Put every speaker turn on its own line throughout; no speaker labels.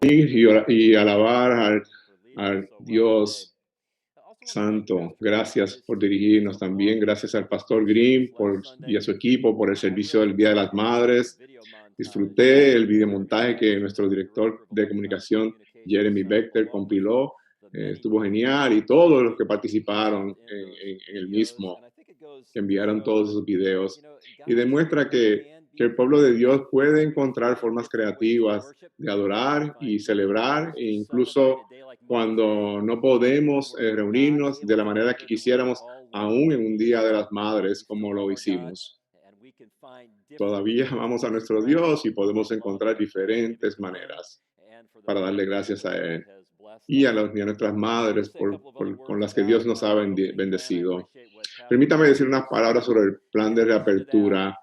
Y alabar al Dios Santo. Gracias por dirigirnos también. Gracias al pastor Green y a su equipo por el servicio del Día de las Madres. Disfruté el videomontaje que nuestro director de comunicación, Jeremy Bechter, compiló. Estuvo genial, y todos los que participaron en el mismo, que enviaron todos esos videos, y demuestra que el pueblo de Dios puede encontrar formas creativas de adorar y celebrar, e incluso cuando no podemos reunirnos de la manera que quisiéramos, aún en un Día de las Madres, como lo hicimos. Todavía amamos a nuestro Dios y podemos encontrar diferentes maneras para darle gracias a Él y a nuestras madres con las que Dios nos ha bendecido. Permítame decir unas palabras sobre el plan de reapertura.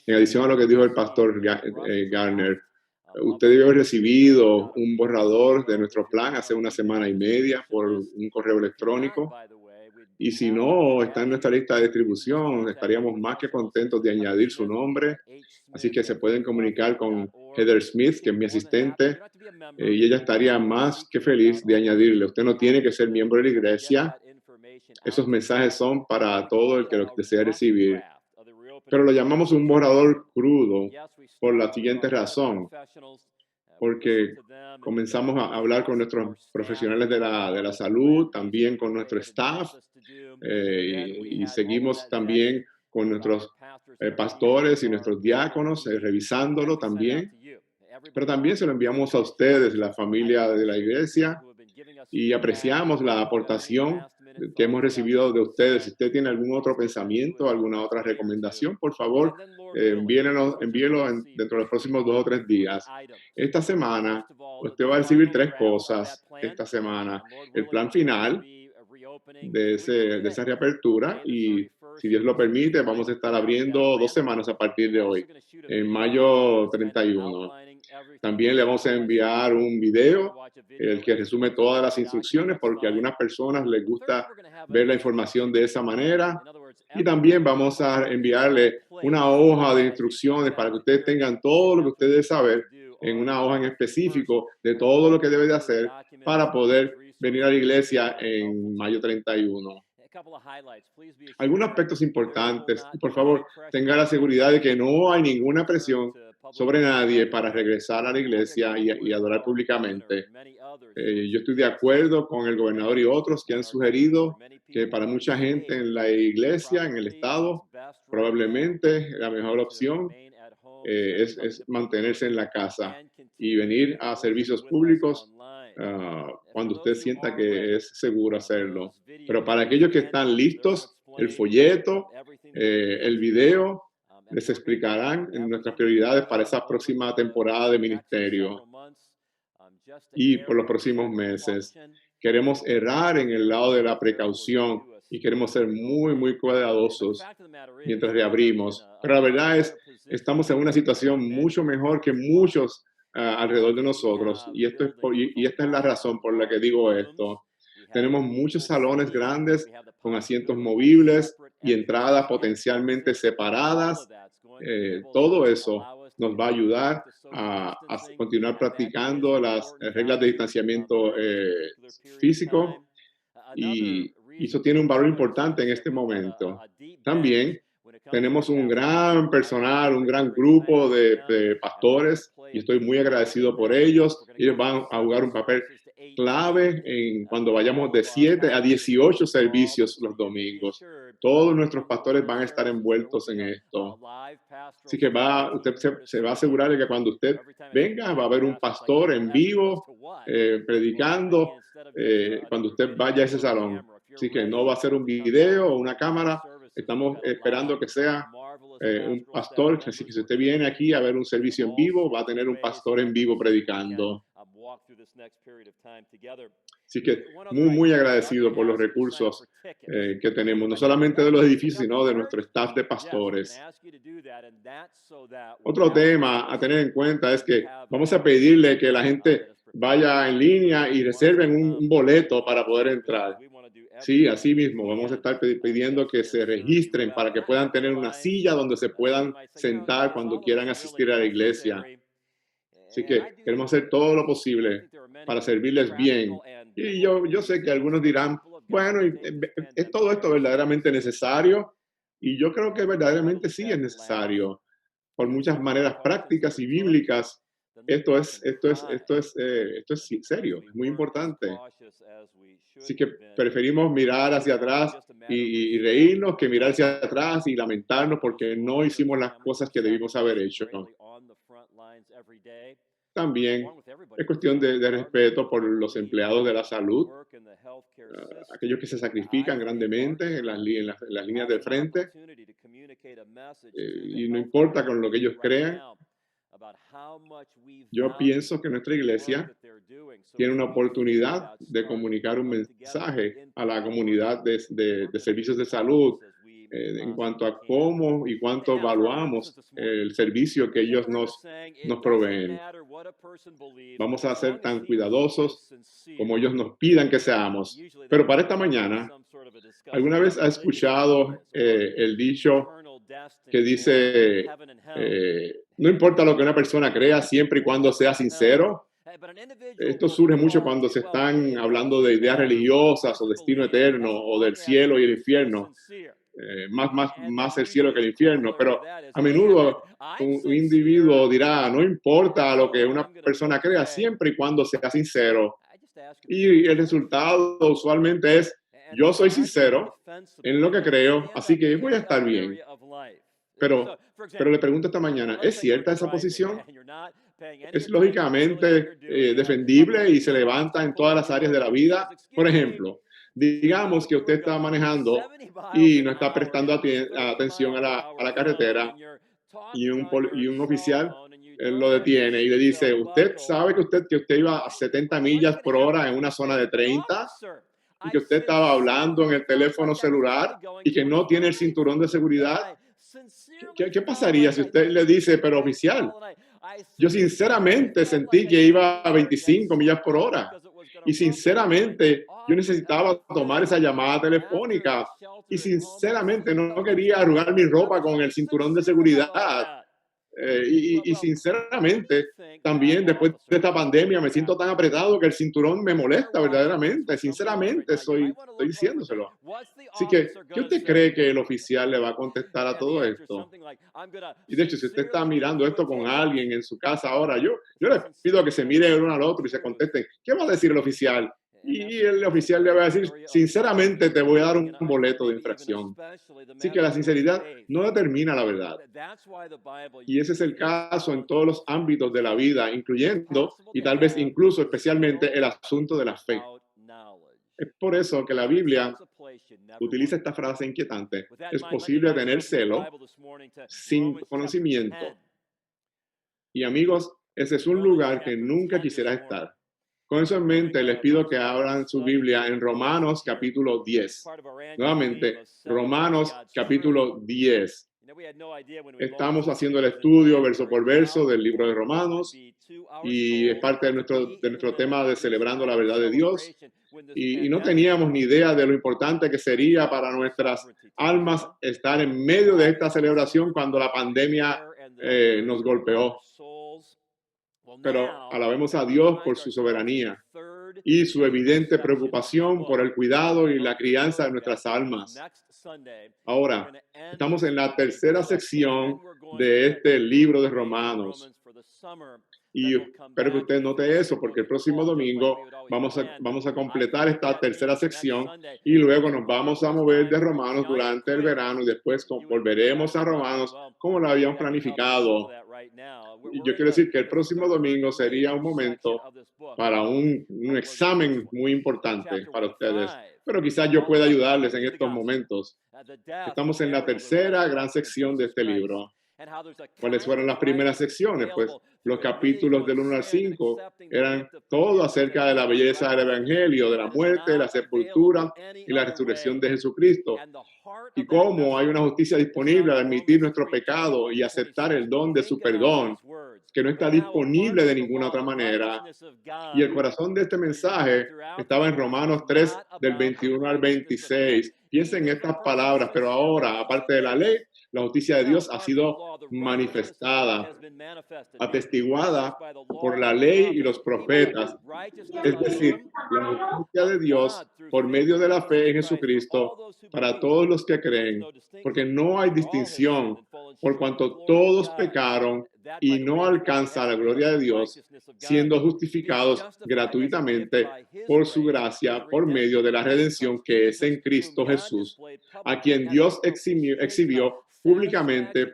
En adición a lo que dijo el pastor Garner, usted debe haber recibido un borrador de nuestro plan hace una semana y media por un correo electrónico. Y si no está en nuestra lista de distribución, estaríamos más que contentos de añadir su nombre. Así que se pueden comunicar con Heather Smith, que es mi asistente, y ella estaría más que feliz de añadirle. Usted no tiene que ser miembro de la iglesia. Esos mensajes son para todo el que los desea recibir. Pero lo llamamos un borrador crudo por la siguiente razón. Porque comenzamos a hablar con nuestros profesionales de la salud, también con nuestro staff, y seguimos también con nuestros pastores y nuestros diáconos, revisándolo también. Pero también se lo enviamos a ustedes, la familia de la iglesia, y apreciamos la aportación que hemos recibido de ustedes. Si usted tiene algún otro pensamiento, alguna otra recomendación, por favor, envíelo dentro de los próximos 2 o 3 días. Esta semana, usted va a recibir 3 cosas esta semana. El plan final de esa reapertura, y si Dios lo permite, vamos a estar abriendo 2 semanas a partir de hoy, en mayo 31. También le vamos a enviar un video, el que resume todas las instrucciones, porque a algunas personas les gusta ver la información de esa manera. Y también vamos a enviarle una hoja de instrucciones para que ustedes tengan todo lo que ustedes deben saber en una hoja en específico de todo lo que debe de hacer para poder venir a la iglesia en mayo 31. Algunos aspectos importantes. Por favor, tenga la seguridad de que no hay ninguna presión sobre nadie para regresar a la iglesia y adorar públicamente. Yo estoy de acuerdo con el gobernador y otros que han sugerido que para mucha gente en la iglesia, en el estado, probablemente la mejor opción es mantenerse en la casa y venir a servicios públicos cuando usted sienta que es seguro hacerlo. Pero para aquellos que están listos, el folleto, el video, les explicarán en nuestras prioridades para esa próxima temporada de ministerio y por los próximos meses. Queremos errar en el lado de la precaución y queremos ser muy, muy cuidadosos mientras reabrimos. Pero la verdad es, estamos en una situación mucho mejor que muchos alrededor de nosotros, y esta es la razón por la que digo esto. Tenemos muchos salones grandes con asientos movibles y entradas potencialmente separadas. Todo eso nos va a ayudar a continuar practicando las reglas de distanciamiento físico, y eso tiene un valor importante en este momento. También tenemos un gran personal, un gran grupo de pastores, y estoy muy agradecido por ellos. Ellos van a jugar un papel clave cuando vayamos de 7 a 18 servicios los domingos. Todos nuestros pastores van a estar envueltos en esto. Así que usted se va a asegurar de que cuando usted venga va a haber un pastor en vivo predicando cuando usted vaya a ese salón. Así que no va a ser un video o una cámara. Estamos esperando que sea un pastor. Así que si usted viene aquí a ver un servicio en vivo, va a tener un pastor en vivo predicando. Así que muy, muy agradecido por los recursos que tenemos, no solamente de los edificios, sino de nuestro staff de pastores. Otro tema a tener en cuenta es que vamos a pedirle que la gente vaya en línea y reserven un boleto para poder entrar. Sí, así mismo, vamos a estar pidiendo que se registren para que puedan tener una silla donde se puedan sentar cuando quieran asistir a la iglesia. Así que queremos hacer todo lo posible para servirles bien. Y yo sé que algunos dirán, bueno, ¿es todo esto verdaderamente necesario? Y yo creo que verdaderamente sí es necesario. Por muchas maneras prácticas y bíblicas, esto es serio, es muy importante. Así que preferimos mirar hacia atrás y reírnos que mirar hacia atrás y lamentarnos porque no hicimos las cosas que debimos haber hecho. También es cuestión de respeto por los empleados de la salud, aquellos que se sacrifican grandemente en las líneas de frente, y no importa con lo que ellos crean. Yo pienso que nuestra iglesia tiene una oportunidad de comunicar un mensaje a la comunidad de servicios de salud en cuanto a cómo y cuánto evaluamos el servicio que ellos nos proveen. Vamos a ser tan cuidadosos como ellos nos pidan que seamos. Pero para esta mañana, ¿alguna vez has escuchado el dicho que dice, no importa lo que una persona crea, siempre y cuando sea sincero? Esto surge mucho cuando se están hablando de ideas religiosas o destino eterno o del cielo y el infierno. Más el cielo que el infierno, pero a menudo un individuo dirá, no importa lo que una persona crea, siempre y cuando sea sincero. Y el resultado usualmente es, yo soy sincero en lo que creo, así que voy a estar bien. Pero le pregunto esta mañana, ¿es cierta esa posición? ¿Es lógicamente defendible y se levanta en todas las áreas de la vida? Por ejemplo, digamos que usted está manejando y no está prestando atención a la carretera y un oficial lo detiene y le dice, ¿usted sabe que usted iba a 70 millas por hora en una zona de 30? Y que usted estaba hablando en el teléfono celular y que no tiene el cinturón de seguridad. ¿Qué pasaría si usted le dice, pero oficial, yo sinceramente sentí que iba a 25 millas por hora y sinceramente yo necesitaba tomar esa llamada telefónica y sinceramente no quería arrugar mi ropa con el cinturón de seguridad? Y sinceramente, también después de esta pandemia me siento tan apretado que el cinturón me molesta verdaderamente. Sinceramente, estoy diciéndoselo. Así que, ¿qué usted cree que el oficial le va a contestar a todo esto? Y de hecho, si usted está mirando esto con alguien en su casa ahora, yo le pido que se mire el uno al otro y se contesten. ¿Qué va a decir el oficial? Y el oficial le va a decir, sinceramente te voy a dar un boleto de infracción. Así que la sinceridad no determina la verdad. Y ese es el caso en todos los ámbitos de la vida, incluyendo y tal vez incluso especialmente el asunto de la fe. Es por eso que la Biblia utiliza esta frase inquietante. Es posible tener celo sin conocimiento. Y amigos, ese es un lugar que nunca quisiera estar. Con eso en mente, les pido que abran su Biblia en Romanos capítulo 10. Nuevamente, Romanos capítulo 10. Estamos haciendo el estudio verso por verso del libro de Romanos y es parte de nuestro tema de celebrando la verdad de Dios. Y no teníamos ni idea de lo importante que sería para nuestras almas estar en medio de esta celebración cuando la pandemia nos golpeó. Pero alabemos a Dios por su soberanía y su evidente preocupación por el cuidado y la crianza de nuestras almas. Ahora, estamos en la tercera sección de este libro de Romanos. Y espero que usted note eso, porque el próximo domingo vamos a completar esta tercera sección y luego nos vamos a mover de Romanos durante el verano y después volveremos a Romanos como lo habíamos planificado. Y yo quiero decir que el próximo domingo sería un momento para un examen muy importante para ustedes, pero quizás yo pueda ayudarles en estos momentos. Estamos en la tercera gran sección de este libro. ¿Cuáles fueron las primeras secciones? Pues los capítulos del 1 al 5 eran todo acerca de la belleza del Evangelio, de la muerte, la sepultura y la resurrección de Jesucristo. Y cómo hay una justicia disponible al admitir nuestro pecado y aceptar el don de su perdón. que no está disponible de ninguna otra manera. Y el corazón de este mensaje estaba en Romanos 3, del 21 al 26. Piensen en estas palabras, pero ahora, aparte de la ley, la justicia de Dios ha sido manifestada, atestiguada por la ley y los profetas. Es decir, la justicia de Dios por medio de la fe en Jesucristo para todos los que creen, porque no hay distinción, por cuanto todos pecaron y no alcanzan la gloria de Dios, siendo justificados gratuitamente por su gracia, por medio de la redención que es en Cristo Jesús, a quien Dios exhibió públicamente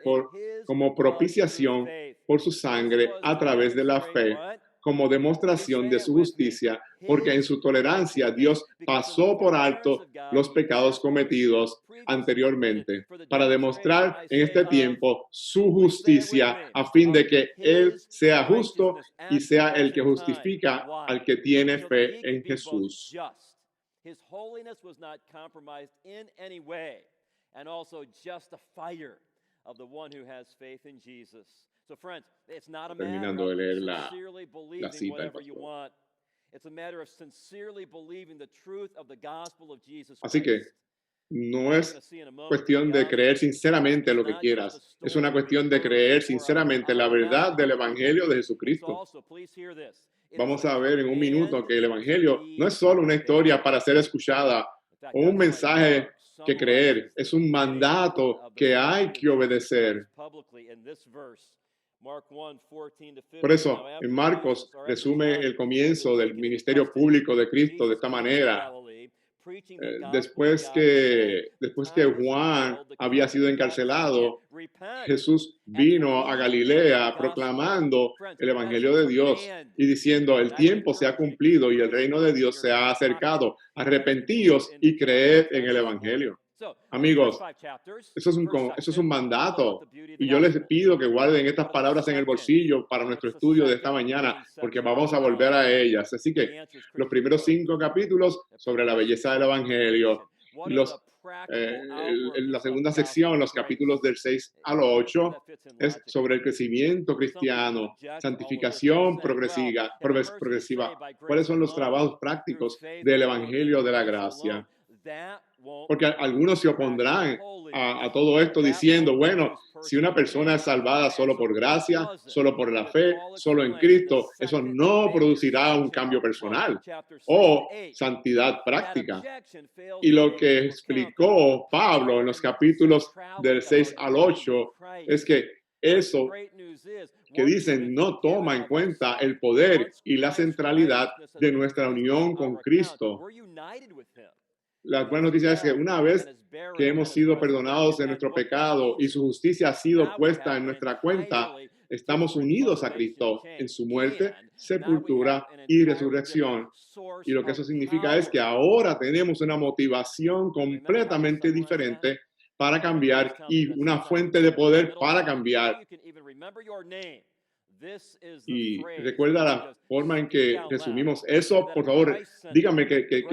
como propiciación por su sangre a través de la fe, como demostración de su justicia, porque en su tolerancia Dios pasó por alto los pecados cometidos anteriormente, para demostrar en este tiempo su justicia, a fin de que Él sea justo y sea el que justifica al que tiene fe en Jesús.
His holiness was not compromised in any way, and also justifier of the one who has faith in Jesus. So friends, it's not a matter of sincerely believing whatever you want. It's a matter of sincerely believing the truth of the gospel of Jesus Christ.
Así que no es cuestión de creer sinceramente lo que quieras. Es una cuestión de creer sinceramente la verdad del Evangelio de Jesucristo. Vamos a ver en un minuto que el Evangelio no es solo una historia para ser escuchada o un mensaje que creer, es un mandato que hay que obedecer. Por eso, en Marcos resume el comienzo del ministerio público de Cristo de esta manera. Después que Juan había sido encarcelado, Jesús vino a Galilea proclamando el Evangelio de Dios y diciendo: el tiempo se ha cumplido y el reino de Dios se ha acercado. Arrepentíos y creed en el Evangelio. Amigos, eso es un mandato, y yo les pido que guarden estas palabras en el bolsillo para nuestro estudio de esta mañana, porque vamos a volver a ellas. Así que los primeros 5 capítulos sobre la belleza del Evangelio, y la segunda sección, los capítulos del 6 al 8, es sobre el crecimiento cristiano, santificación progresiva. ¿Cuáles son los trabajos prácticos del Evangelio de la gracia? Porque algunos se opondrán a todo esto diciendo: bueno, si una persona es salvada solo por gracia, solo por la fe, solo en Cristo, eso no producirá un cambio personal o santidad práctica. Y lo que explicó Pablo en los capítulos del 6 al 8 es que eso que dicen no toma en cuenta el poder y la centralidad de nuestra unión con Cristo. La buena noticia es que una vez que hemos sido perdonados de nuestro pecado y su justicia ha sido puesta en nuestra cuenta, estamos unidos a Cristo en su muerte, sepultura y resurrección. Y lo que eso significa es que ahora tenemos una motivación completamente diferente para cambiar y una fuente de poder para cambiar. Y recuerda la forma en que resumimos eso. Por favor, dígame que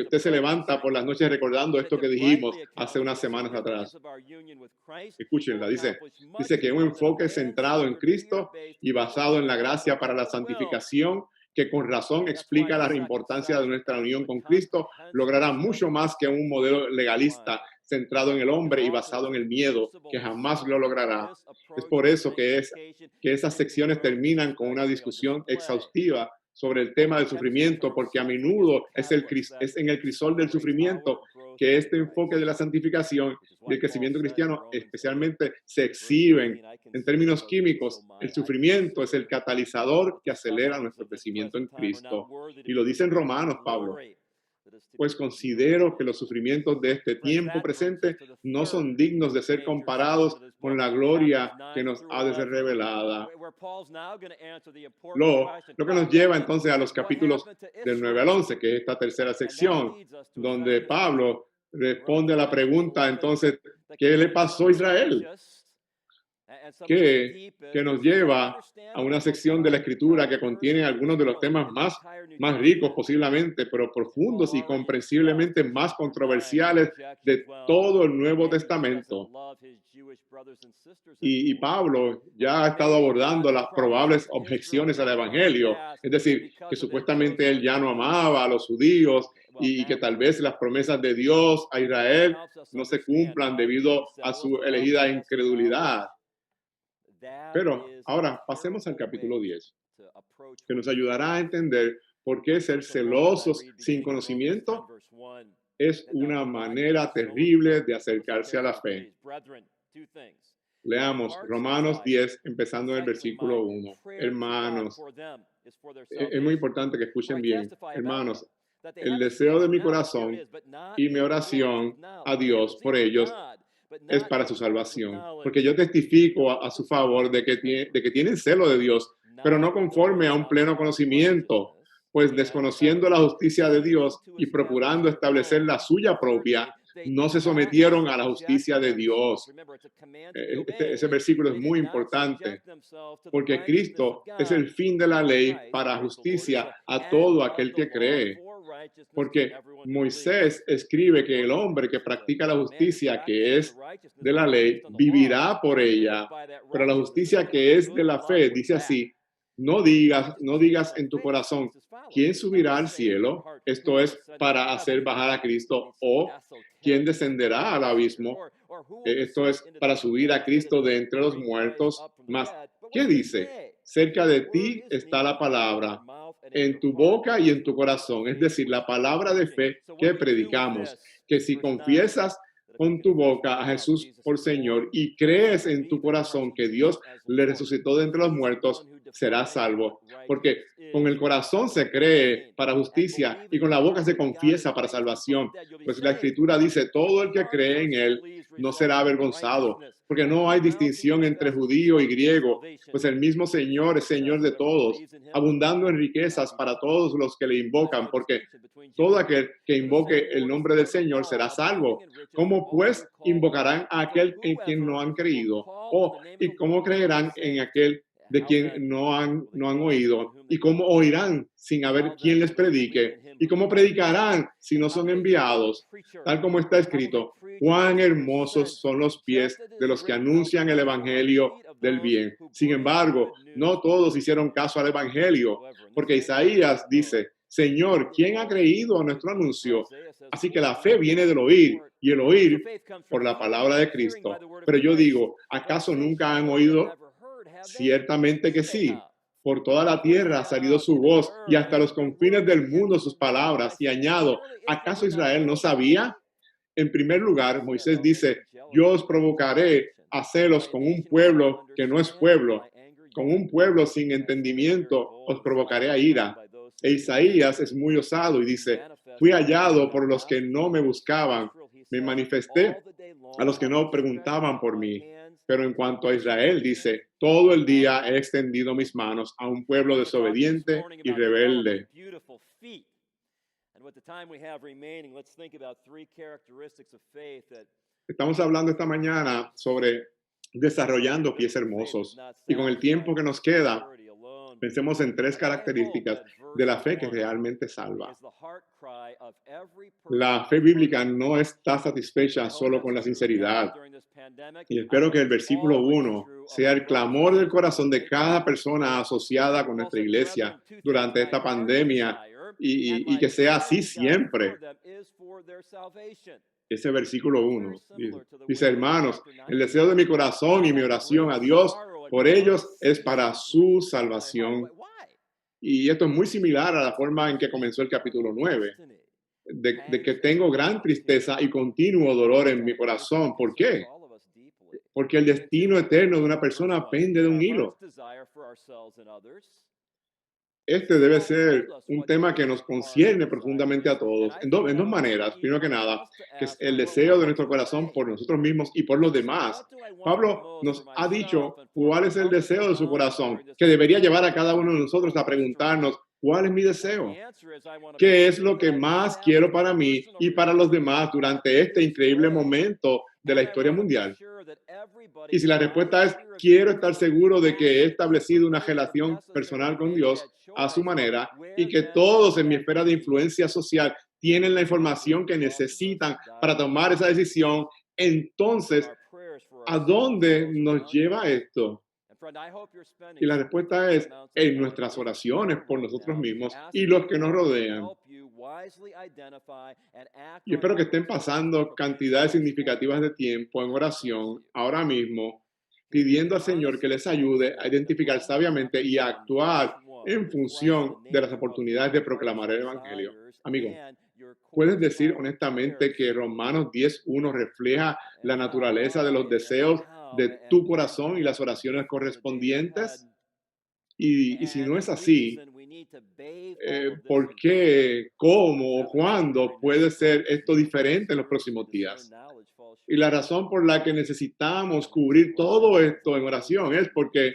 usted se levanta por las noches recordando esto que dijimos hace unas semanas atrás. Escúchenla, dice que un enfoque centrado en Cristo y basado en la gracia para la santificación, que con razón explica la importancia de nuestra unión con Cristo, logrará mucho más que un modelo legalista centrado en el hombre y basado en el miedo, que jamás lo logrará. Es por eso que esas secciones terminan con una discusión exhaustiva sobre el tema del sufrimiento, porque a menudo es en el crisol del sufrimiento que este enfoque de la santificación y el crecimiento cristiano especialmente se exhiben. En términos químicos, el sufrimiento es el catalizador que acelera nuestro crecimiento en Cristo. Y lo dice en Romanos, Pablo: pues considero que los sufrimientos de este tiempo presente no son dignos de ser comparados con la gloria que nos ha de ser revelada. Lo que nos lleva entonces a los capítulos del 9 al 11, que es esta tercera sección, donde Pablo responde a la pregunta entonces: ¿qué le pasó a Israel? que nos lleva a una sección de la Escritura que contiene algunos de los temas más ricos posiblemente, pero profundos y comprensiblemente más controversiales de todo el Nuevo Testamento. Y Pablo ya ha estado abordando las probables objeciones al Evangelio, es decir, que supuestamente él ya no amaba a los judíos y que tal vez las promesas de Dios a Israel no se cumplan debido a su elegida incredulidad. Pero ahora pasemos al capítulo 10, que nos ayudará a entender por qué ser celosos sin conocimiento es una manera terrible de acercarse a la fe. Leamos Romanos 10, empezando en el versículo 1. Hermanos, es muy importante que escuchen bien. Hermanos, el deseo de mi corazón y mi oración a Dios por ellos es para su salvación. Porque yo testifico a su favor de que tienen celo de Dios, pero no conforme a un pleno conocimiento, pues desconociendo la justicia de Dios y procurando establecer la suya propia, no se sometieron a la justicia de Dios. Ese versículo es muy importante, porque Cristo es el fin de la ley para justicia a todo aquel que cree. Porque Moisés escribe que el hombre que practica la justicia que es de la ley vivirá por ella, pero la justicia que es de la fe dice así: no digas en tu corazón, ¿quién subirá al cielo? Esto es para hacer bajar a Cristo, o ¿quién descenderá al abismo? Esto es para subir a Cristo de entre los muertos. Mas, ¿qué dice? Cerca de ti está la palabra, en tu boca y en tu corazón, es decir, la palabra de fe que predicamos, que si confiesas con tu boca a Jesús por Señor y crees en tu corazón que Dios le resucitó de entre los muertos, serás salvo. Porque con el corazón se cree para justicia y con la boca se confiesa para salvación. Pues la Escritura dice, todo el que cree en Él no será avergonzado, porque no hay distinción entre judío y griego, pues el mismo Señor es Señor de todos, abundando en riquezas para todos los que le invocan, porque todo aquel que invoque el nombre del Señor será salvo. ¿Cómo pues invocarán a aquel en quien no han creído? ¿Y cómo creerán en aquel de quien no han oído? ¿Y cómo oirán sin haber quien les predique? ¿Y cómo predicarán si no son enviados? Tal como está escrito, cuán hermosos son los pies de los que anuncian el evangelio del bien. Sin embargo, no todos hicieron caso al evangelio, porque Isaías dice, Señor, ¿quién ha creído a nuestro anuncio? Así que la fe viene del oír, y el oír por la palabra de Cristo. Pero yo digo, ¿acaso nunca han oído? Ciertamente que sí. Por toda la tierra ha salido su voz, y hasta los confines del mundo sus palabras. Y añado, ¿acaso Israel no sabía? En primer lugar, Moisés dice, yo os provocaré a celos con un pueblo que no es pueblo. Con un pueblo sin entendimiento os provocaré a ira. E Isaías es muy osado y dice, fui hallado por los que no me buscaban. Me manifesté a los que no preguntaban por mí. Pero en cuanto a Israel, dice, todo el día he extendido mis manos a un pueblo desobediente y rebelde. Estamos hablando esta mañana sobre desarrollando pies hermosos. Y con el tiempo que nos queda, pensemos en 3 características de la fe que realmente salva. La fe bíblica no está satisfecha solo con la sinceridad. Y espero que el versículo 1 sea el clamor del corazón de cada persona asociada con nuestra iglesia durante esta pandemia y que sea así siempre. Ese versículo 1 dice, hermanos, el deseo de mi corazón y mi oración a Dios por ellos es para su salvación. Y esto es muy similar a la forma en que comenzó el capítulo 9, de que tengo gran tristeza y continuo dolor en mi corazón. ¿Por qué? Porque el destino eterno de una persona pende de un hilo. Este debe ser un tema que nos concierne profundamente a todos, en dos maneras. Primero que nada, que es el deseo de nuestro corazón por nosotros mismos y por los demás. Pablo nos ha dicho cuál es el deseo de su corazón, que debería llevar a cada uno de nosotros a preguntarnos, ¿cuál es mi deseo? ¿Qué es lo que más quiero para mí y para los demás durante este increíble momento de la historia mundial? Y si la respuesta es, quiero estar seguro de que he establecido una relación personal con Dios a su manera y que todos en mi esfera de influencia social tienen la información que necesitan para tomar esa decisión, entonces, ¿a dónde nos lleva esto? Y la respuesta es en nuestras oraciones por nosotros mismos y los que nos rodean. Y espero que estén pasando cantidades significativas de tiempo en oración ahora mismo, pidiendo al Señor que les ayude a identificar sabiamente y a actuar en función de las oportunidades de proclamar el Evangelio. Amigo, ¿puedes decir honestamente que Romanos 10:1 refleja la naturaleza de los deseos de tu corazón y las oraciones correspondientes? Y si no es así, ¿por qué, cómo o cuándo puede ser esto diferente en los próximos días? Y la razón por la que necesitamos cubrir todo esto en oración es porque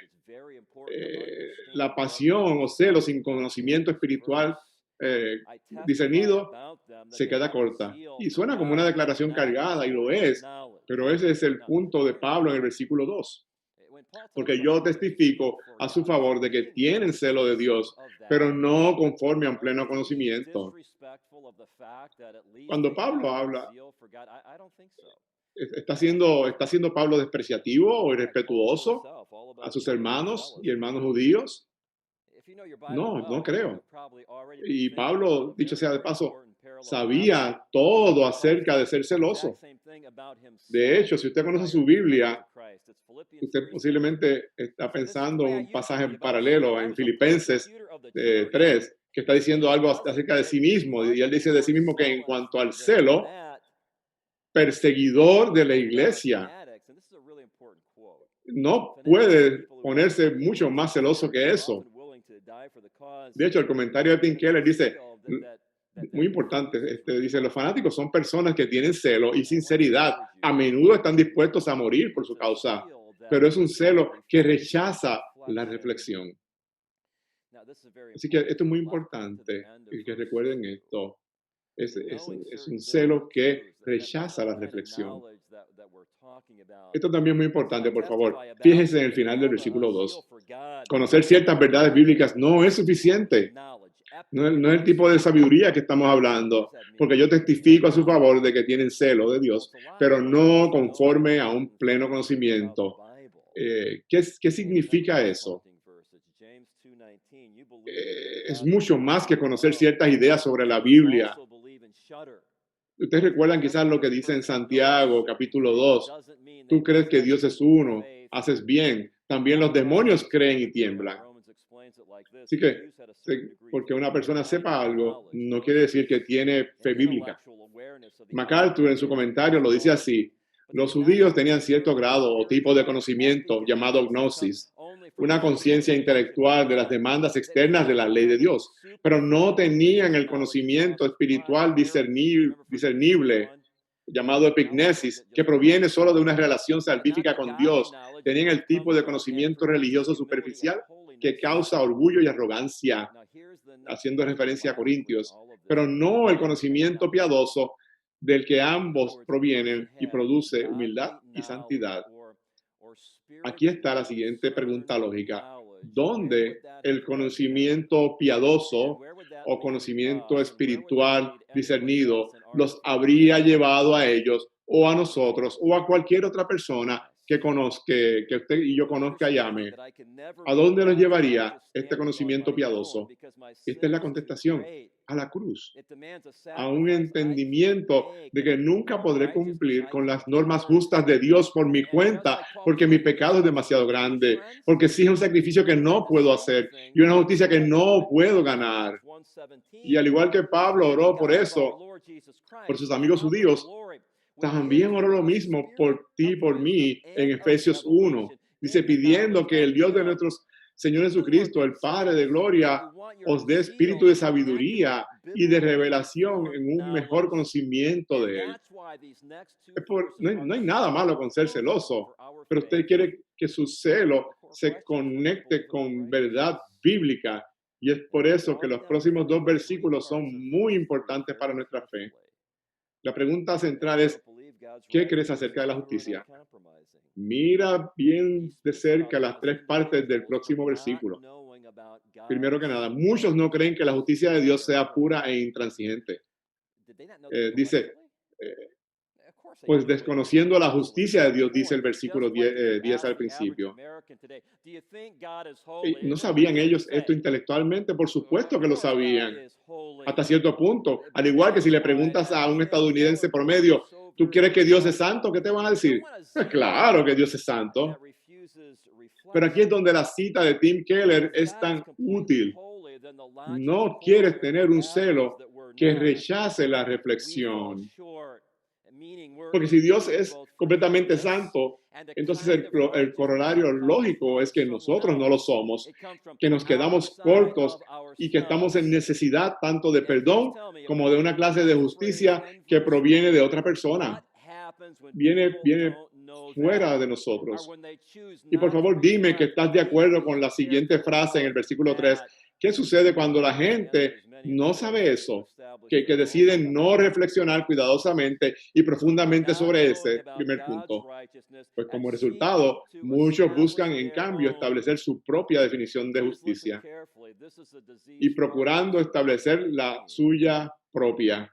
la pasión o celo sin conocimiento espiritual discernido se queda corta. Y suena como una declaración cargada, y lo es, pero ese es el punto de Pablo en el versículo 2. Porque yo testifico a su favor de que tienen celo de Dios, pero no conforme a un pleno conocimiento. Cuando Pablo habla, ¿está siendo Pablo despreciativo o irrespetuoso a sus hermanos y hermanos judíos? No, no creo. Y Pablo, dicho sea de paso, sabía todo acerca de ser celoso. De hecho, si usted conoce su Biblia, usted posiblemente está pensando un pasaje paralelo en Filipenses 3, que está diciendo algo acerca de sí mismo. Y él dice de sí mismo que en cuanto al celo, perseguidor de la iglesia, no puede ponerse mucho más celoso que eso. De hecho, el comentario de Tim Keller dice, muy importante, dice, los fanáticos son personas que tienen celo y sinceridad. A menudo están dispuestos a morir por su causa, pero es un celo que rechaza la reflexión. Así que esto es muy importante, y que recuerden esto. Es un celo que rechaza la reflexión. Esto también es muy importante, por favor. Fíjense en el final del versículo 2. Conocer ciertas verdades bíblicas no es suficiente. No es el tipo de sabiduría que estamos hablando, porque yo testifico a su favor de que tienen celo de Dios, pero no conforme a un pleno conocimiento. ¿Qué significa eso? Es mucho más que conocer ciertas ideas sobre la Biblia. Ustedes recuerdan quizás lo que dice en Santiago, capítulo 2. Tú crees que Dios es uno, haces bien. También los demonios creen y tiemblan. Así que, porque una persona sepa algo, no quiere decir que tiene fe bíblica. MacArthur en su comentario lo dice así. Los judíos tenían cierto grado o tipo de conocimiento llamado gnosis, una conciencia intelectual de las demandas externas de la ley de Dios, pero no tenían el conocimiento espiritual discernible llamado epignesis, que proviene solo de una relación salvífica con Dios. Tenían el tipo de conocimiento religioso superficial que causa orgullo y arrogancia, haciendo referencia a Corintios, pero no el conocimiento piadoso del que ambos provienen y produce humildad y santidad. Aquí está la siguiente pregunta lógica. ¿Dónde el conocimiento piadoso o conocimiento espiritual discernido los habría llevado a ellos o a nosotros o a cualquier otra persona que usted y yo conozca y ame? ¿A dónde nos llevaría este conocimiento piadoso? Esta es la contestación: a la cruz, a un entendimiento de que nunca podré cumplir con las normas justas de Dios por mi cuenta, porque mi pecado es demasiado grande, porque exige un sacrificio que no puedo hacer y una justicia que no puedo ganar. Y al igual que Pablo oró por eso, por sus amigos judíos, también oró lo mismo por ti y por mí en Efesios 1. Dice, pidiendo que el Dios de nuestros Señor Jesucristo, el Padre de gloria, os dé espíritu de sabiduría y de revelación en un mejor conocimiento de Él. No hay nada malo con ser celoso, pero usted quiere que su celo se conecte con verdad bíblica, y es por eso que los próximos 2 versículos son muy importantes para nuestra fe. La pregunta central es, ¿Qué crees acerca de la justicia? Mira bien de cerca las 3 partes del próximo versículo. Primero que nada, muchos no creen que la justicia de Dios sea pura e intransigente. Dice, pues desconociendo la justicia de Dios, dice el versículo 10 al principio. ¿No sabían ellos esto intelectualmente? Por supuesto que lo sabían, hasta cierto punto. Al igual que si le preguntas a un estadounidense promedio, ¿tú quieres que Dios es santo? ¿Qué te van a decir? Pues claro que Dios es santo. Pero aquí es donde la cita de Tim Keller es tan útil. No quieres tener un celo que rechace la reflexión. Porque si Dios es completamente santo, entonces el corolario lógico es que nosotros no lo somos, que nos quedamos cortos y que estamos en necesidad tanto de perdón como de una clase de justicia que proviene de otra persona. Viene fuera de nosotros. Y por favor, dime que estás de acuerdo con la siguiente frase en el versículo 3. ¿Qué sucede cuando la gente no sabe eso? Que deciden no reflexionar cuidadosamente y profundamente sobre ese primer punto. Pues como resultado, muchos buscan en cambio establecer su propia definición de justicia y procurando establecer la suya propia.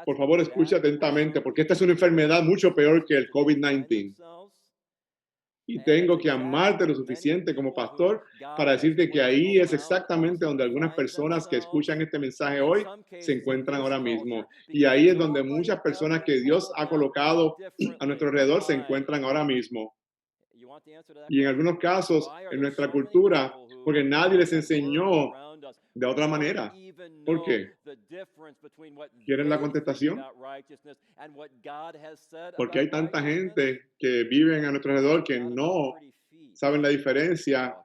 Por favor, escucha atentamente, porque esta es una enfermedad mucho peor que el COVID-19. Y tengo que amarte lo suficiente como pastor para decirte que ahí es exactamente donde algunas personas que escuchan este mensaje hoy se encuentran ahora mismo. Y ahí es donde muchas personas que Dios ha colocado a nuestro alrededor se encuentran ahora mismo. Y en algunos casos, en nuestra cultura, porque nadie les enseñó de otra manera. ¿Por qué? ¿Quieren la contestación? Porque hay tanta gente que vive a nuestro alrededor que no saben la diferencia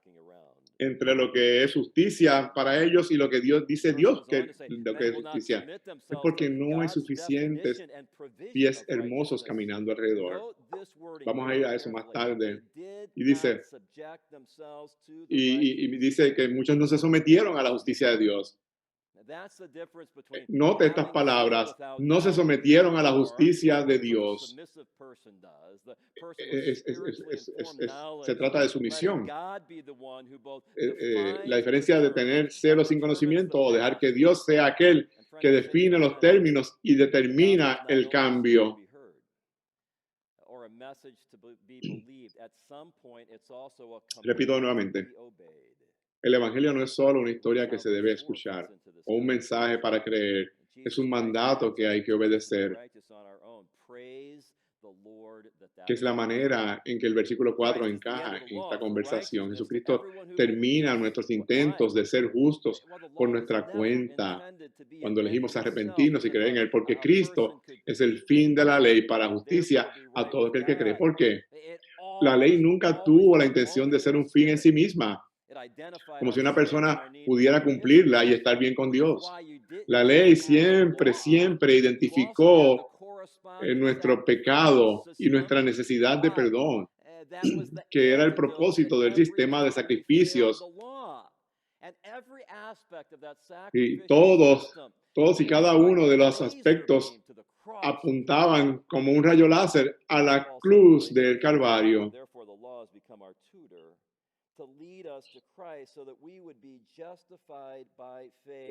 entre lo que es justicia para ellos y lo que Dios dice Dios que lo que es justicia. Es porque no hay suficientes pies hermosos caminando alrededor. Vamos a ir a eso más tarde. Y dice, y dice que muchos no se sometieron a la justicia de Dios. Note estas palabras, no se sometieron a la justicia de Dios. Se trata de sumisión. La diferencia de tener celo sin conocimiento o dejar que Dios sea aquel que define los términos y determina el cambio. Repito nuevamente. El Evangelio no es solo una historia que se debe escuchar o un mensaje para creer. Es un mandato que hay que obedecer. Que es la manera en que el versículo 4 encaja en esta conversación. Jesucristo termina nuestros intentos de ser justos por nuestra cuenta cuando elegimos arrepentirnos y creer en Él, porque Cristo es el fin de la ley para justicia a todo aquel que cree. ¿Por qué? La ley nunca tuvo la intención de ser un fin en sí misma, como si una persona pudiera cumplirla y estar bien con Dios. La ley siempre identificó nuestro pecado y nuestra necesidad de perdón, que era el propósito del sistema de sacrificios. Y todos y cada uno de los aspectos apuntaban como un rayo láser a la cruz del Calvario.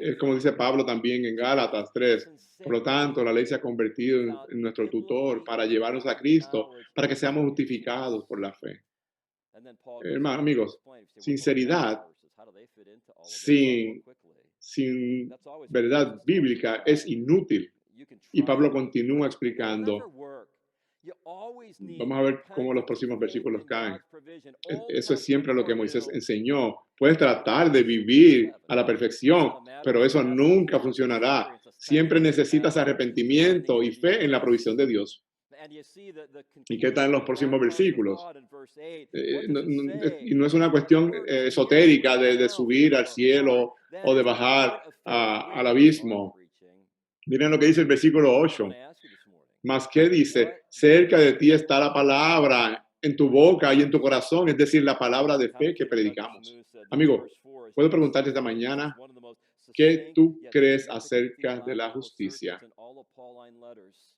Es como dice Pablo también en Gálatas 3. Por lo tanto, la ley se ha convertido en nuestro tutor para llevarnos a Cristo, para que seamos justificados por la fe. Hermanos, amigos, sinceridad sin verdad bíblica es inútil. Y Pablo continúa explicando. Vamos a ver cómo los próximos versículos caen. Eso es siempre lo que Moisés enseñó. Puedes tratar de vivir a la perfección, pero eso nunca funcionará. Siempre necesitas arrepentimiento y fe en la provisión de Dios. ¿Y qué tal en los próximos versículos? Y no es una cuestión esotérica de subir al cielo o de bajar al abismo. Miren lo que dice el versículo 8. Más que dice, cerca de ti está la palabra en tu boca y en tu corazón, es decir, la palabra de fe que predicamos. Amigo, puedo preguntarte esta mañana, ¿Qué tú crees acerca de la justicia?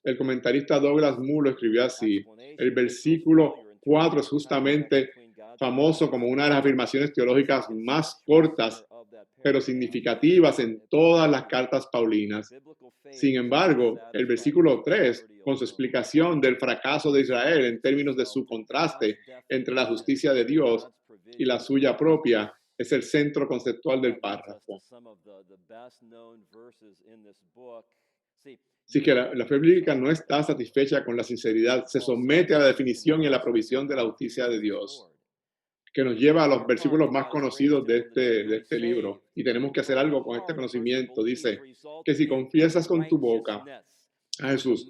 El comentarista Douglas Moore lo escribió así. El versículo 4 es justamente famoso como una de las afirmaciones teológicas más cortas, pero significativas en todas las cartas paulinas. Sin embargo, el versículo 3, con su explicación del fracaso de Israel en términos de su contraste entre la justicia de Dios y la suya propia, es el centro conceptual del párrafo. Así que la fe bíblica no está satisfecha con la sinceridad, se somete a la definición y a la provisión de la justicia de Dios, que nos lleva a los versículos más conocidos de este libro. Y tenemos que hacer algo con este conocimiento. Dice que si confiesas con tu boca a Jesús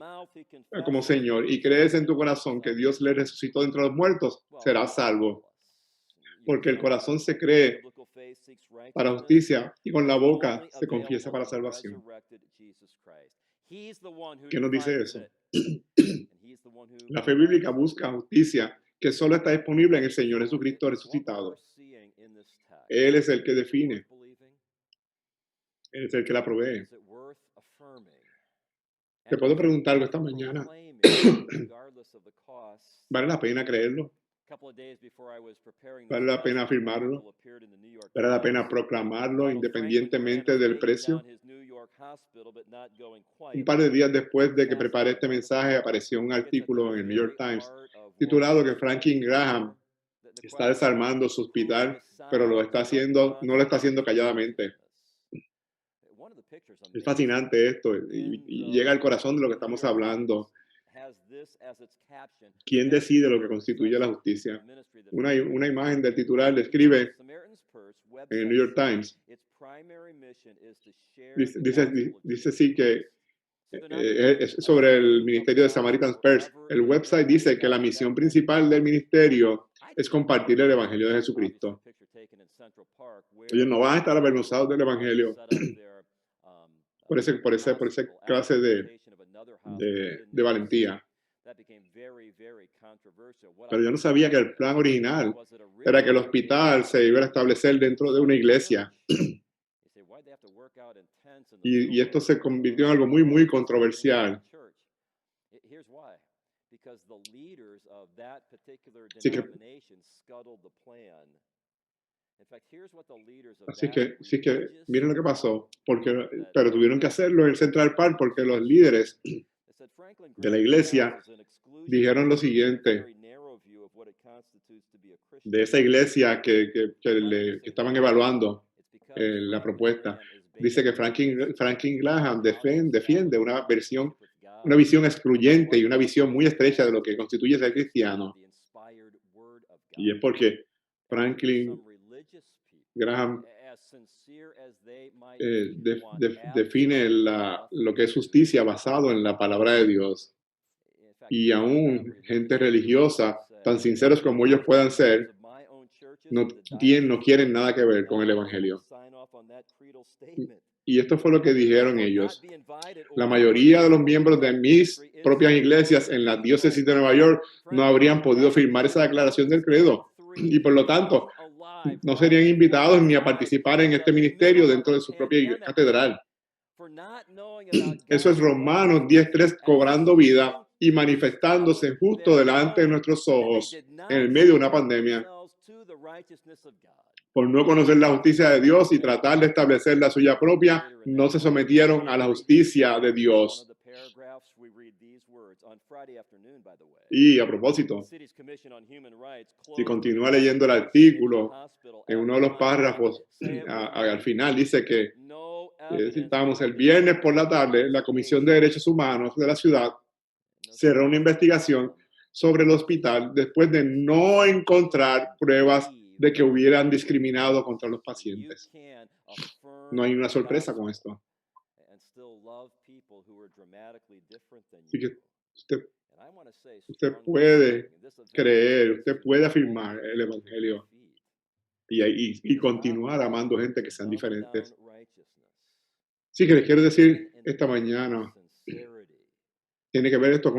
como Señor y crees en tu corazón que Dios le resucitó de entre los muertos, serás salvo. Porque el corazón se cree para justicia y con la boca se confiesa para salvación. ¿Qué nos dice eso? La fe bíblica busca justicia que solo está disponible en el Señor Jesucristo resucitado. Él es el que define. Él es el que la provee. Te puedo preguntar algo esta mañana. ¿Vale la pena creerlo? ¿Vale la pena afirmarlo? ¿Vale la pena proclamarlo independientemente del precio? Un par de días después de que preparé este mensaje, apareció un artículo en el New York Times titulado que Franklin Graham está desarmando su hospital, pero no lo está haciendo calladamente. Es fascinante esto y llega al corazón de lo que estamos hablando. ¿Quién decide lo que constituye la justicia? Una imagen del titular describe en el New York Times. Dice sí que es sobre el ministerio de Samaritan's Purse. El website dice que la misión principal del ministerio es compartir el evangelio de Jesucristo. Ellos no van a estar avergonzados del evangelio por esa clase de valentía. Pero yo no sabía que el plan original era que el hospital se iba a establecer dentro de una iglesia. Y esto se convirtió en algo muy, muy controversial. Así que miren lo que pasó, pero tuvieron que hacerlo en Central Park porque los líderes de la iglesia dijeron lo siguiente, de esa iglesia que estaban evaluando la propuesta. Dice que Franklin Graham defiende una visión excluyente y una visión muy estrecha de lo que constituye ser cristiano. Y es porque Franklin Graham define lo que es justicia basado en la palabra de Dios. Y aún gente religiosa, tan sinceros como ellos puedan ser, no quieren nada que ver con el evangelio. Y esto fue lo que dijeron ellos. La mayoría de los miembros de mis propias iglesias en la diócesis de Nueva York no habrían podido firmar esa declaración del credo. Y por lo tanto, no serían invitados ni a participar en este ministerio dentro de su propia catedral. Eso es Romanos 10:3, cobrando vida y manifestándose justo delante de nuestros ojos en el medio de una pandemia. Por no conocer la justicia de Dios y tratar de establecer la suya propia, no se sometieron a la justicia de Dios. Y a propósito, si continúa leyendo el artículo, en uno de los párrafos, al final dice que estábamos el viernes por la tarde, la Comisión de Derechos Humanos de la ciudad cerró una investigación sobre el hospital después de no encontrar pruebas de que hubieran discriminado contra los pacientes. No hay una sorpresa con esto. Así que usted puede creer, usted puede afirmar el evangelio y continuar amando gente que sean diferentes. Sí, que les quiero decir esta mañana, tiene que ver esto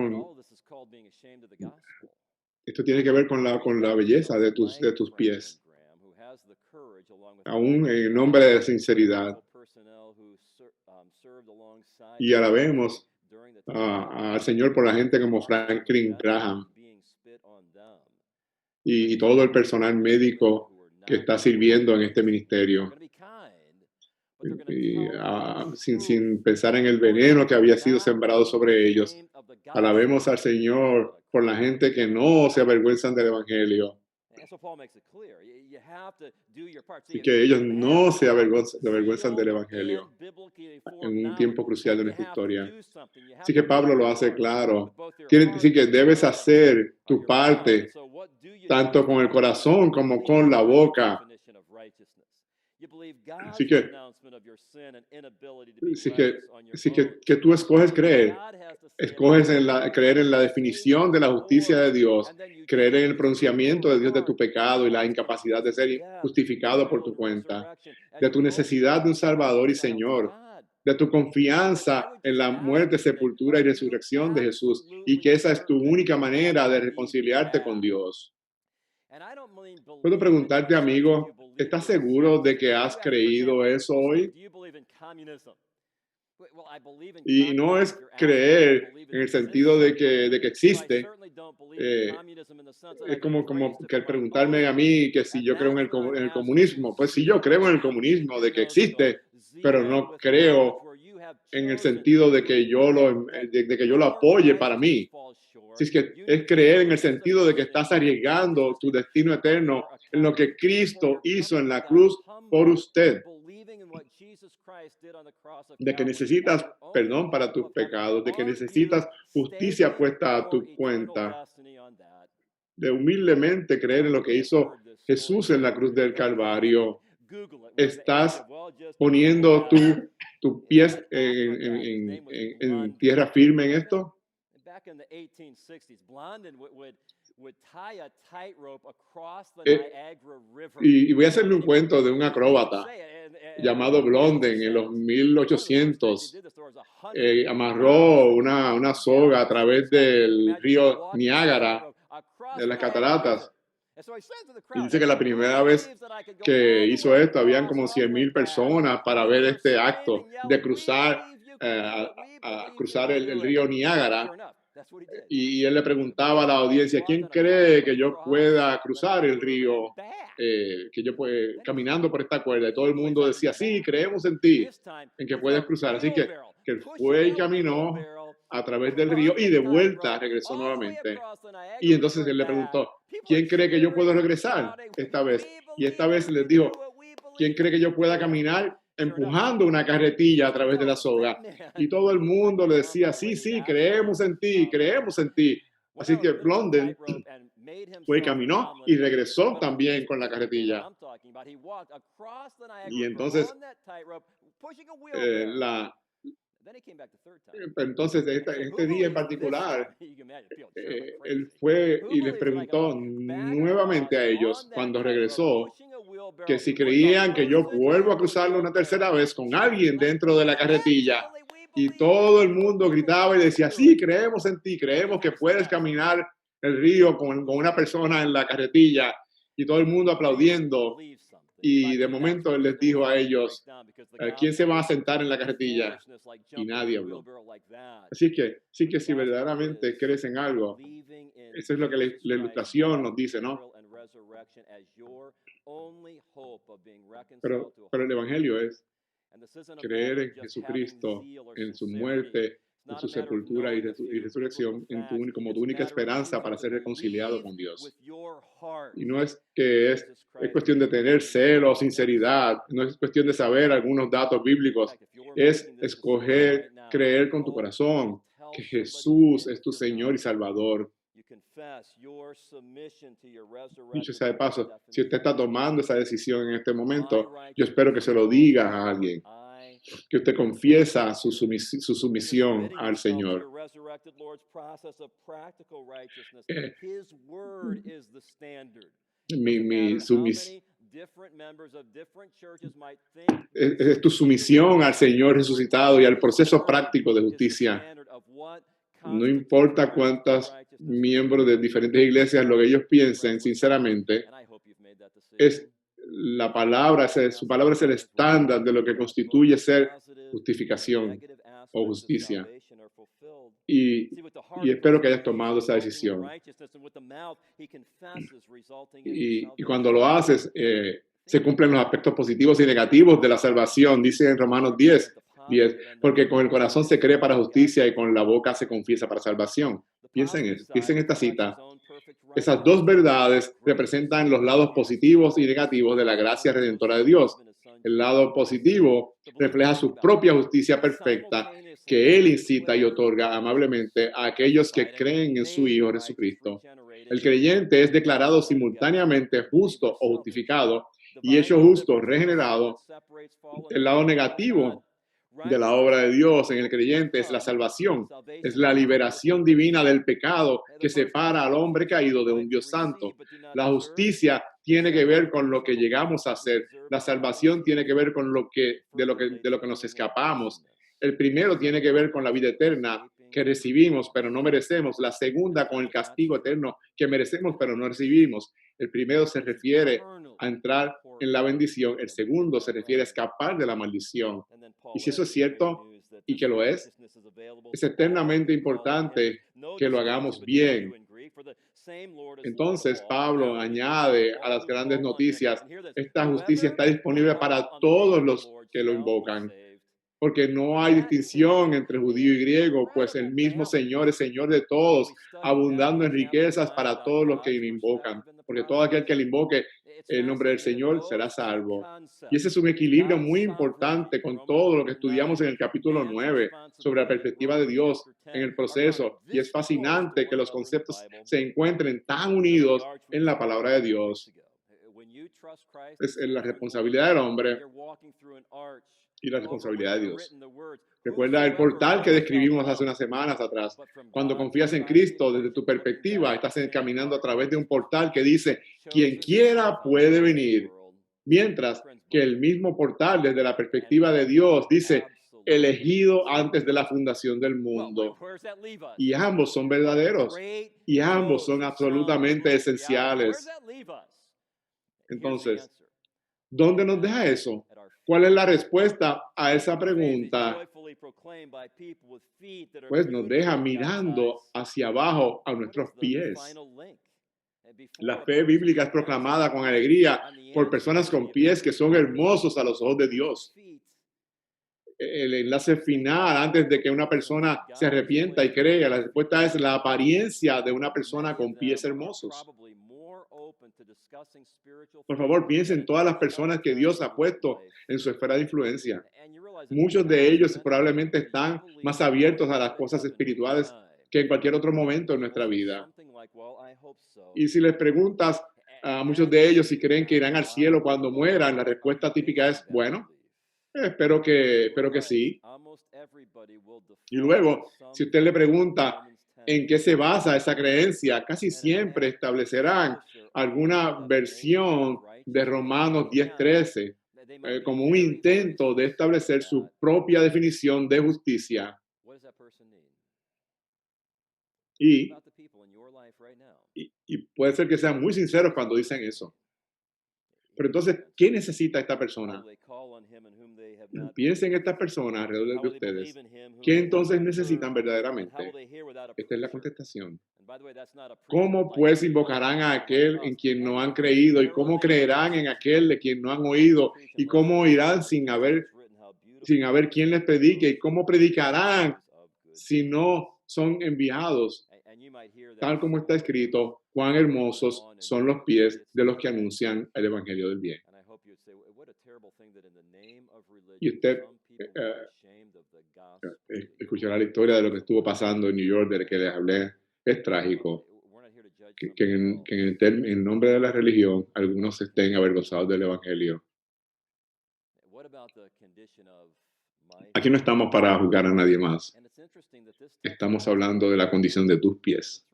tiene que ver con la belleza de tus pies, aún en nombre de la sinceridad. Y alabemos al Señor por la gente como Franklin Graham y todo el personal médico que está sirviendo en este ministerio. Sin pensar en el veneno que había sido sembrado sobre ellos. Alabemos al Señor por la gente que no se avergüenzan del Evangelio. Así que ellos no se avergüenzan del Evangelio en un tiempo crucial de nuestra historia. Así que Pablo lo hace claro. Quiere decir que debes hacer tu parte tanto con el corazón como con la boca. Así que tú escoges creer. Escoges creer en la definición de la justicia de Dios, creer en el pronunciamiento de Dios de tu pecado y la incapacidad de ser justificado por tu cuenta, de tu necesidad de un Salvador y Señor, de tu confianza en la muerte, sepultura y resurrección de Jesús, y que esa es tu única manera de reconciliarte con Dios. Puedo preguntarte, amigo, ¿estás seguro de que has creído eso hoy? Y no es creer en el sentido de que existe. Es como que al preguntarme a mí que si yo creo en el comunismo. Pues sí, yo creo en el comunismo, de que existe, pero no creo en el sentido de que yo lo apoye para mí. Así es que es creer en el sentido de que estás arriesgando tu destino eterno en lo que Cristo hizo en la cruz por usted. De que necesitas perdón para tus pecados, de que necesitas justicia puesta a tu cuenta, de humildemente creer en lo que hizo Jesús en la cruz del Calvario. Estás poniendo tu pies en tierra firme en esto. Y voy a hacerle un cuento de un acróbata llamado Blondin en los 1800. Amarró una soga a través del río Niágara, de las cataratas. Y dice que la primera vez que hizo esto, habían como 100,000 personas para ver este acto de cruzar el río Niágara. Y él le preguntaba a la audiencia, ¿quién cree que yo pueda cruzar el río, que yo pueda, caminando por esta cuerda? Y todo el mundo decía, sí, creemos en ti, en que puedes cruzar. Así que él fue y caminó a través del río y de vuelta regresó nuevamente. Y entonces él le preguntó, ¿quién cree que yo puedo regresar esta vez? Y esta vez les dijo, ¿quién cree que yo pueda caminar empujando una carretilla a través de la soga? Y todo el mundo le decía, sí, sí, creemos en ti, creemos en ti. Así que Blondin fue y caminó y regresó también con la carretilla. Y entonces este día en particular, él fue y les preguntó nuevamente a ellos cuando regresó que si creían que yo vuelvo a cruzarlo una tercera vez con alguien dentro de la carretilla. Y todo el mundo gritaba y decía, sí, creemos en ti, creemos que puedes caminar el río con una persona en la carretilla. Y todo el mundo aplaudiendo. Y de momento él les dijo a ellos, ¿quién se va a sentar en la carretilla? Y nadie habló. Así que si verdaderamente crees en algo, eso es lo que la ilustración nos dice, ¿no? Pero el Evangelio es creer en Jesucristo, en su muerte, en su sepultura y resurrección, como tu única esperanza para ser reconciliado con Dios. Y no es que es cuestión de tener celo o sinceridad, no es cuestión de saber algunos datos bíblicos, es escoger creer con tu corazón que Jesús es tu Señor y Salvador. Dicho sea de paso, si usted está tomando esa decisión en este momento, yo espero que se lo diga a alguien, que usted confiesa su sumisión al Señor. Es tu sumisión al Señor resucitado y al proceso práctico de justicia. No importa cuántos miembros de diferentes iglesias lo que ellos piensen, sinceramente, su palabra es el estándar de lo que constituye ser justificación o justicia. Y espero que hayas tomado esa decisión. Y cuando lo haces, se cumplen los aspectos positivos y negativos de la salvación, dice en Romanos 10, porque con el corazón se cree para justicia y con la boca se confiesa para salvación. Piensen en esta cita. Esas dos verdades representan los lados positivos y negativos de la gracia redentora de Dios. El lado positivo refleja su propia justicia perfecta que Él incita y otorga amablemente a aquellos que creen en su Hijo Jesucristo. El creyente es declarado simultáneamente justo o justificado y hecho justo, regenerado. El lado negativo de la obra de Dios en el creyente es la salvación, es la liberación divina del pecado que separa al hombre caído de un Dios santo. La justicia tiene que ver con lo que llegamos a hacer. La salvación tiene que ver con de lo que nos escapamos. El primero tiene que ver con la vida eterna que recibimos, pero no merecemos. La segunda con el castigo eterno que merecemos, pero no recibimos. El primero se refiere a entrar en la bendición. El segundo se refiere a escapar de la maldición. Y si eso es cierto, y que lo es eternamente importante que lo hagamos bien. Entonces, Pablo añade a las grandes noticias, esta justicia está disponible para todos los que lo invocan, porque no hay distinción entre judío y griego, pues el mismo Señor es Señor de todos, abundando en riquezas para todos los que lo invocan, porque todo aquel que le invoque el nombre del Señor será salvo. Y ese es un equilibrio muy importante con todo lo que estudiamos en el capítulo 9 sobre la perspectiva de Dios en el proceso. Y es fascinante que los conceptos se encuentren tan unidos en la palabra de Dios. Es la responsabilidad del hombre y la responsabilidad de Dios. Recuerda el portal que describimos hace unas semanas atrás. Cuando confías en Cristo, desde tu perspectiva, estás caminando a través de un portal que dice, quien quiera puede venir. Mientras que el mismo portal, desde la perspectiva de Dios, dice, elegido antes de la fundación del mundo. Y ambos son verdaderos. Y ambos son absolutamente esenciales. Entonces, ¿dónde nos deja eso? ¿Cuál es la respuesta a esa pregunta? Pues nos deja mirando hacia abajo a nuestros pies. La fe bíblica es proclamada con alegría por personas con pies que son hermosos a los ojos de Dios. El enlace final, antes de que una persona se arrepienta y crea, la respuesta es la apariencia de una persona con pies hermosos. Por favor, piensen en todas las personas que Dios ha puesto en su esfera de influencia. Muchos de ellos probablemente están más abiertos a las cosas espirituales que en cualquier otro momento en nuestra vida. Y si les preguntas a muchos de ellos si creen que irán al cielo cuando mueran, la respuesta típica es, bueno, espero que sí. Y luego, si usted le pregunta en qué se basa esa creencia, casi siempre establecerán alguna versión de Romanos 10:13 como un intento de establecer su propia definición de justicia. Y puede ser que sean muy sinceros cuando dicen eso. Pero entonces, ¿qué necesita esta persona? Piensen en estas personas alrededor de ustedes. ¿Qué entonces necesitan verdaderamente? Esta es la contestación. ¿Cómo pues invocarán a aquel en quien no han creído? ¿Y cómo creerán en aquel de quien no han oído? ¿Y cómo oirán sin haber quien les predique? ¿Y cómo predicarán si no son enviados? Tal como está escrito, cuán hermosos son los pies de los que anuncian el evangelio del bien. Y usted escuchará la historia de lo que estuvo pasando en New York, de que les hablé. Es trágico que en nombre de la religión algunos estén avergonzados del evangelio. Aquí no estamos para juzgar a nadie más. Estamos hablando de la condición de tus pies,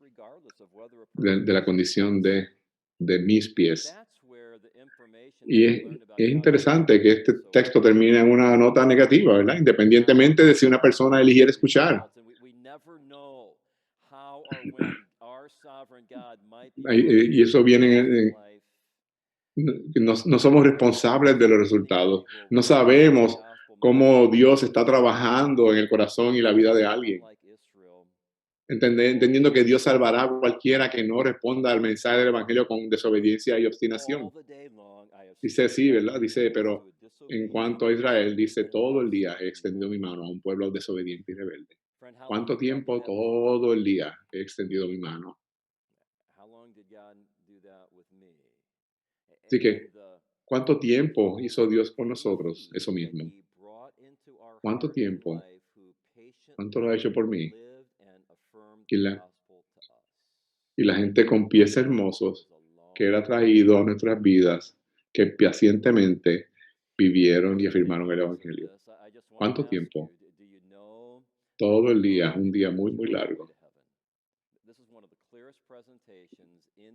de la condición de mis pies. Y es interesante que este texto termine en una nota negativa, ¿verdad? Independientemente de si una persona eligiera escuchar. Y eso viene no somos responsables de los resultados. No sabemos cómo Dios está trabajando en el corazón y la vida de alguien. Entendiendo que Dios salvará a cualquiera que no responda al mensaje del Evangelio con desobediencia y obstinación. Dice sí, ¿verdad? Dice, pero en cuanto a Israel, dice, todo el día he extendido mi mano a un pueblo desobediente y rebelde. ¿Cuánto tiempo? Todo el día he extendido mi mano. Así que, ¿cuánto tiempo hizo Dios con nosotros? Eso mismo. ¿Cuánto tiempo? ¿Cuánto lo ha hecho por mí? Y la gente con pies hermosos que Él ha traído a nuestras vidas, que pacientemente vivieron y afirmaron el Evangelio. ¿Cuánto tiempo? Todo el día, un día muy, muy largo.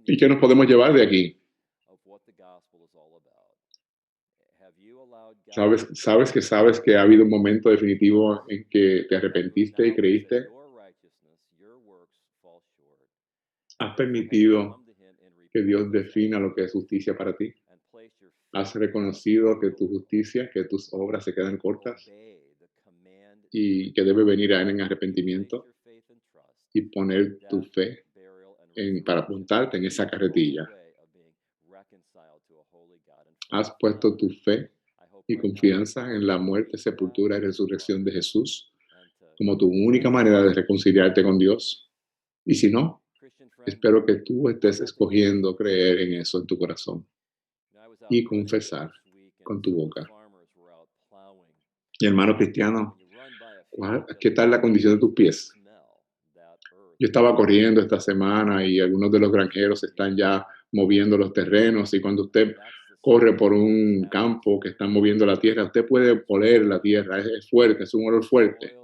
¿Y qué nos podemos llevar de aquí? ¿Sabes que ha habido un momento definitivo en que te arrepentiste y creíste? ¿Has permitido que Dios defina lo que es justicia para ti? ¿Has reconocido que tu justicia, que tus obras se quedan cortas y que debe venir a Él en arrepentimiento y poner tu fe para apuntarte en esa carretilla? ¿Has puesto tu fe y confianza en la muerte, sepultura y resurrección de Jesús como tu única manera de reconciliarte con Dios? Y si no, espero que tú estés escogiendo creer en eso en tu corazón y confesar con tu boca. Y hermano cristiano, ¿qué tal la condición de tus pies? Yo estaba corriendo esta semana y algunos de los granjeros están ya moviendo los terrenos, y cuando usted corre por un campo que están moviendo la tierra, usted puede oler la tierra, es fuerte, es un olor fuerte.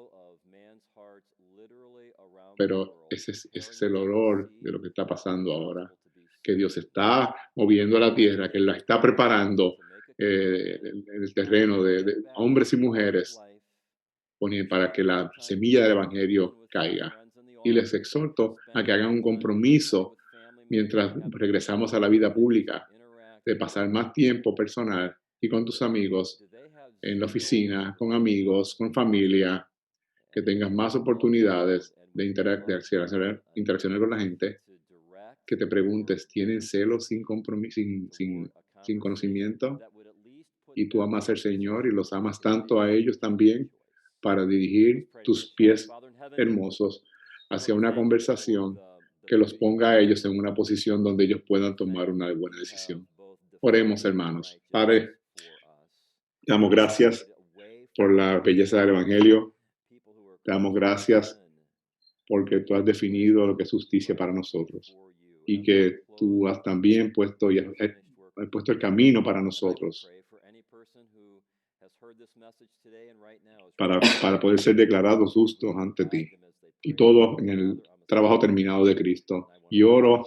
Pero ese es el olor de lo que está pasando ahora, que Dios está moviendo la tierra, que la está preparando el terreno de hombres y mujeres para que la semilla del Evangelio caiga. Y les exhorto a que hagan un compromiso mientras regresamos a la vida pública, de pasar más tiempo personal y con tus amigos, en la oficina, con amigos, con familia, que tengas más oportunidades de interaccionar con la gente, que te preguntes, ¿tienen celos sin compromiso, sin conocimiento? Y tú amas al Señor y los amas tanto a ellos también, para dirigir tus pies hermosos hacia una conversación que los ponga a ellos en una posición donde ellos puedan tomar una buena decisión. Oremos, hermanos. Padre, te damos gracias por la belleza del Evangelio. Te damos gracias porque tú has definido lo que es justicia para nosotros y que tú has también puesto el camino para nosotros para poder ser declarados justos ante ti, y todo en el trabajo terminado de Cristo. Y oro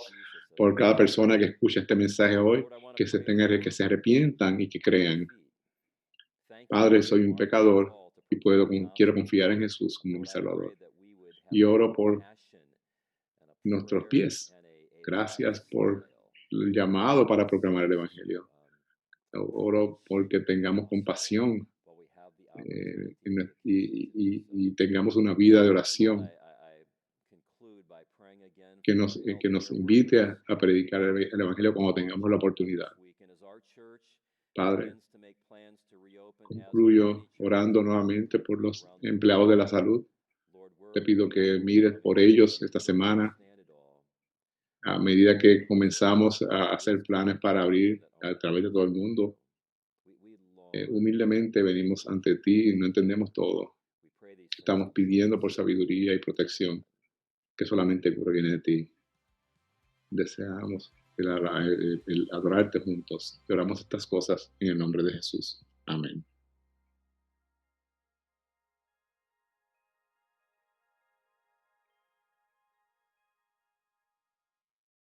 por cada persona que escucha este mensaje hoy, que se arrepientan y que crean. Padre, soy un pecador y quiero confiar en Jesús como mi Salvador. Y oro por nuestros pies. Gracias por el llamado para proclamar el Evangelio. Oro porque tengamos compasión y tengamos una vida de oración que nos invite a predicar el Evangelio cuando tengamos la oportunidad. Padre, concluyo orando nuevamente por los empleados de la salud. Te pido que mires por ellos esta semana, a medida que comenzamos a hacer planes para abrir a través de todo el mundo. Humildemente venimos ante ti y no entendemos todo. Estamos pidiendo por sabiduría y protección que solamente proviene de ti. Deseamos el adorarte juntos. Te oramos estas cosas en el nombre de Jesús. Amén.